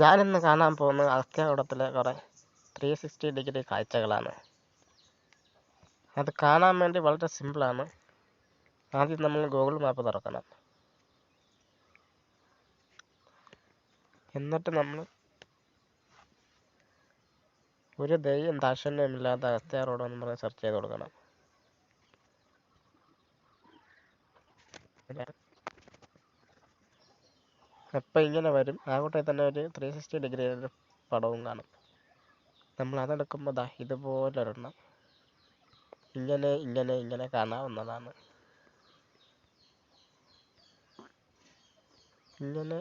ഞാനിന്ന് കാണാൻ പോകുന്നത് അഗസ്ത്യാർകൂടത്തിലെ കുറേ 360 ഡിഗ്രി കാഴ്ചകളാണ്. അത് കാണാൻ വേണ്ടി വളരെ സിമ്പിളാണ്. ആദ്യം നമ്മൾ ഗൂഗിൾ മാപ്പ് തുറക്കണം. എന്നിട്ട് നമ്മൾ ഒരു ദൈവം ദാക്ഷിണ്യമില്ലാത്ത അഗസ്ത്യാർകൂടം എന്ന് പറഞ്ഞ് സെർച്ച് ചെയ്ത് കൊടുക്കണം. അപ്പം ഇങ്ങനെ വരും. ആ കൂട്ടത്തിൽ തന്നെ ഒരു 360 ഡിഗ്രി ഒരു പടവും കാണും. നമ്മൾ അതെടുക്കുമ്പോൾ ഇതുപോലൊരെണ്ണം ഇങ്ങനെ കാണാവുന്നതാണ്.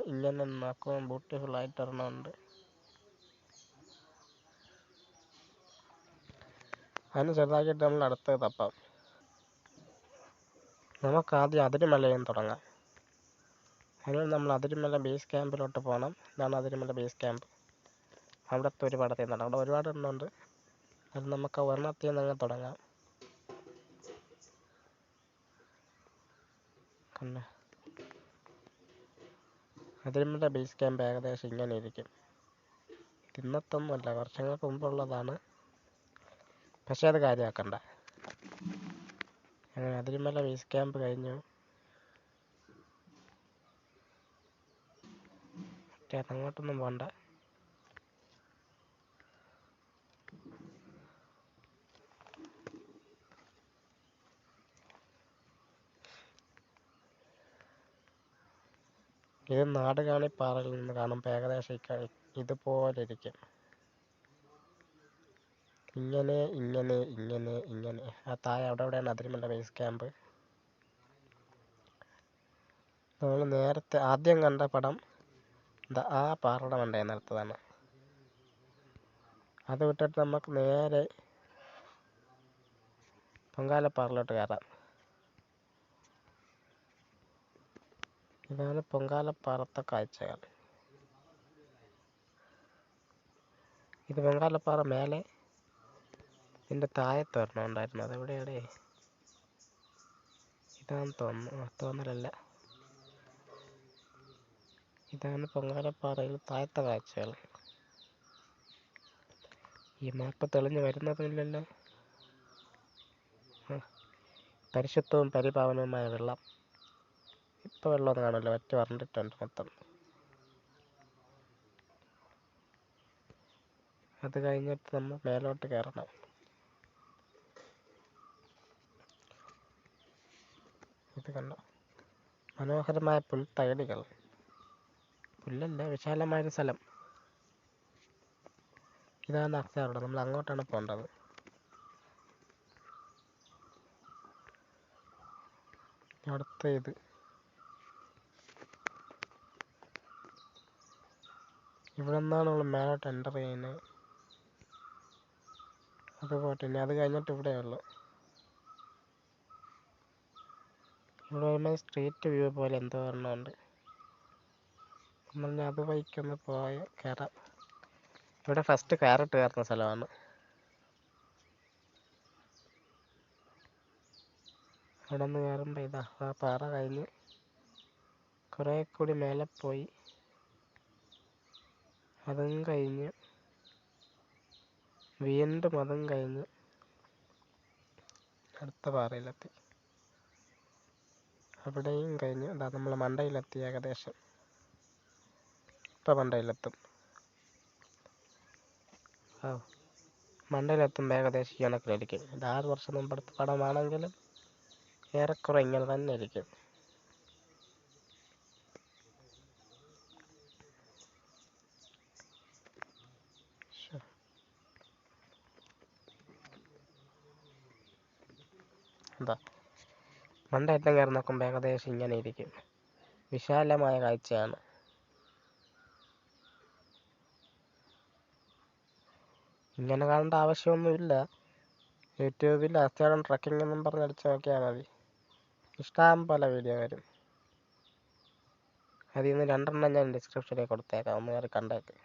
ഇങ്ങനെ നോക്കുമ്പോൾ ബ്യൂട്ടിഫുൾ ആയിട്ടൊരെണ്ണം ഉണ്ട്. അതിന് ചെറുതാക്കിയിട്ട് നമ്മൾ അടുത്തത് തപ്പാം. നമുക്കാദ്യം അതിരുമലയിൽ നിന്ന് തുടങ്ങാം. അതിന് നമ്മൾ അതിരുമല ബേസ് ക്യാമ്പിലോട്ട് പോകണം. ഇതാണ് അതിരുമല ബേസ് ക്യാമ്പ്. അവിടുത്തെ ഒരു പടത്തിൽ നിന്നാണ്. അവിടെ ഒരുപാട് എണ്ണമുണ്ട്. അത് നമുക്ക് ഒരെണ്ണത്തിൽ നിന്ന് തുടങ്ങാം. കണ്ടോ, അതിരുമല ബേസ് ക്യാമ്പ് ഏകദേശം ഇങ്ങനെ ഇരിക്കും. ഇന്നത്തൊന്നുമല്ല, വർഷങ്ങൾക്ക് മുമ്പുള്ളതാണ്. പക്ഷെ അത് കാര്യമാക്കണ്ട. അങ്ങനെ അതിരുമല ബേസ് ക്യാമ്പ് കഴിഞ്ഞു. അങ്ങോട്ടൊന്നും പോകണ്ട. ഇത് നാടുകാണിപ്പാറയിൽ നിന്ന് കാണുമ്പോൾ ഏകദേശം ഇതുപോലെ ഇരിക്കും. ഇങ്ങനെ ആ താഴെ അവിടെയാണ് അതിരുമല ബേസ് ക്യാമ്പ്. നമ്മൾ നേരത്തെ ആദ്യം കണ്ട പടം ആ പാറയുടെ മണ്ടയിൽ നിന്നെടുത്തതാണ്. അത് വിട്ടിട്ട് നമുക്ക് നേരെ പൊങ്കാലപ്പാറയിലോട്ട് കയറാം. ഇതാണ് പൊങ്കാലപ്പാറത്തെ കാഴ്ചകൾ. ഇത് പൊങ്കാലപ്പാറ മേലെ, ഇതിൻ്റെ താഴത്ത് ഒരെണ്ണം ഉണ്ടായിരുന്നു. അതെവിടെയാണ്? ഇതാണെന്ന് തോന്നുന്നു. തോന്നലല്ല, ഇതാണ് പൊങ്കാലപ്പാറയിൽ താഴത്തെ കാഴ്ചകൾ. ഈ മാപ്പ് തെളിഞ്ഞ് വരുന്നതുമില്ലല്ലോ. പരിശുദ്ധവും പരിപാവനവുമായ വെള്ളം. ഇപ്പോൾ വെള്ളമൊന്നും കാണില്ല, വറ്റി വരണ്ടിട്ടുണ്ട് മൊത്തം. അത് കഴിഞ്ഞിട്ട് നമ്മൾ മേലോട്ട് കയറണം. ഇത് കണ്ടോ, മനോഹരമായ പുൽത്തകിടികൾ. പുല്ലല്ല, വിശാലമായൊരു സ്ഥലം. ഇതാണ് അഗസ്ത്യാർകൂടം. നമ്മൾ അങ്ങോട്ടാണ് പോകേണ്ടത്. അടുത്ത ഇത് ഇവിടെ നിന്നാണ് നമ്മൾ മേലോട്ട് എൻ്റർ ചെയ്യുന്നത്. അത് പോട്ടെ, ഇനി അത് കഴിഞ്ഞിട്ട് ഇവിടെയുള്ളു. ഇവിടെ വരുമ്പോൾ സ്ട്രീറ്റ് വ്യൂ പോലെ എന്തോ ഒരെണ്ണമുണ്ട്. നമ്മൾ അത് വഴിക്കൊന്ന് പോയി കയറാം. ഇവിടെ ഫസ്റ്റ് കയറിട്ട് കയറുന്ന സ്ഥലമാണ്. അവിടെ നിന്ന് കയറുമ്പോൾ ആ പാറ കഴിഞ്ഞ് കുറേ കൂടി മേലെ പോയി അതും കഴിഞ്ഞ് വീണ്ടും അതും കഴിഞ്ഞ് അടുത്ത പാറയിലെത്തി. അവിടെയും കഴിഞ്ഞ് നമ്മൾ മണ്ടയിലെത്തി. ഏകദേശം ഇപ്പം മണ്ടയിലെത്തും. മണ്ടയിലെത്തുമ്പോൾ ഏകദേശം ഈ കണക്കിലിരിക്കും. ഇത് 6 വർഷം മുമ്പെടുത്ത പടമാണെങ്കിലും ഏറെക്കുറെ ഇങ്ങനെ തന്നെ ഇരിക്കും. മണ്ടയറ്റം കയറി നോക്കുമ്പോൾ ഏകദേശം ഇങ്ങനെ ഇരിക്കും. വിശാലമായ കാഴ്ചയാണ്. ഇങ്ങനെ കാണേണ്ട ആവശ്യമൊന്നുമില്ല. യൂട്യൂബിൽ അഗസ്ത്യാർകൂടം ട്രക്കിംഗ് എന്നും പറഞ്ഞ് അടിച്ച് നോക്കിയാൽ മതി. ഇഷ്ടം പോലെ വീഡിയോ വരും. അതിൽ നിന്ന് 2 ഞാൻ ഡിസ്ക്രിപ്ഷനിൽ കൊടുത്തേക്കാം. ഒന്ന് കയറി കണ്ടേക്ക്.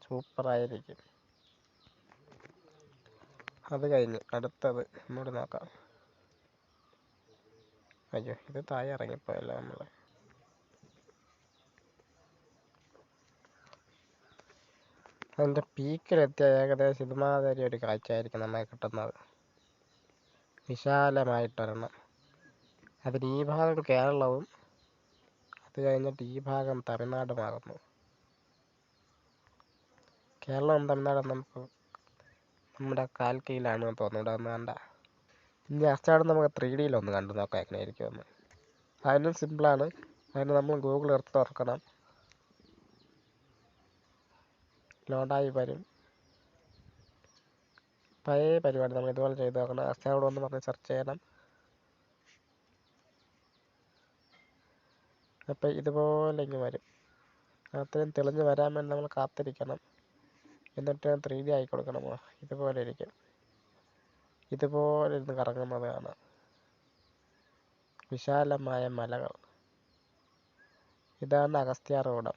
സൂപ്പറായിരിക്കും. അത് കഴിഞ്ഞ് അടുത്തത് ഇങ്ങോട്ട് നോക്കാം. അയ്യോ, ഇത് താഴെ ഇറങ്ങിപ്പോയല്ലോ നമ്മൾ. അതിൻ്റെ പീക്കിലെത്തിയ ഏകദേശം ഇതുമാതിരി ഒരു കാഴ്ചയായിരിക്കും നമുക്ക് കിട്ടുന്നത്. വിശാലമായിട്ടൊരെണ്ണം. അതിൽ ഈ ഭാഗം കേരളവും അത് കഴിഞ്ഞിട്ട് ഈ ഭാഗം തമിഴ്നാടുമാകുന്നു. കേരളവും തമിഴ്നാടും നമുക്ക് നമ്മുടെ കാൽ കീഴിലാണെന്ന് തോന്നുന്നു. ഇവിടെ ഒന്ന് കണ്ട ഇനി അച്ചാടും നമുക്ക് 3Dയിലൊന്ന് കണ്ടു നോക്കാം എങ്ങനെയായിരിക്കുമെന്ന്. അതിനും സിമ്പിളാണ്. അതിന് നമ്മൾ ഗൂഗിൾ എർത്ത് തുറക്കണം. ലോഡായി വരും. പഴയ പരിപാടി നമ്മൾ ഇതുപോലെ ചെയ്ത് നോക്കണം. അച്ചാട് ഒന്ന് പറഞ്ഞ് സെർച്ച് ചെയ്യണം. അപ്പോൾ ഇതുപോലെ ഇങ്ങ് വരും. അത്രയും തെളിഞ്ഞ് വരാൻ വേണ്ടി നമ്മൾ കാത്തിരിക്കണം. എന്നിട്ട് 3D ആയി കൊടുക്കണമോ. ഇതുപോലെ ഇരിക്കും. ഇതുപോലെ ഇരുന്ന് കറങ്ങുന്നത് കാണാം. വിശാലമായ മലകൾ. ഇതാണ് അഗസ്ത്യാർകൂടം.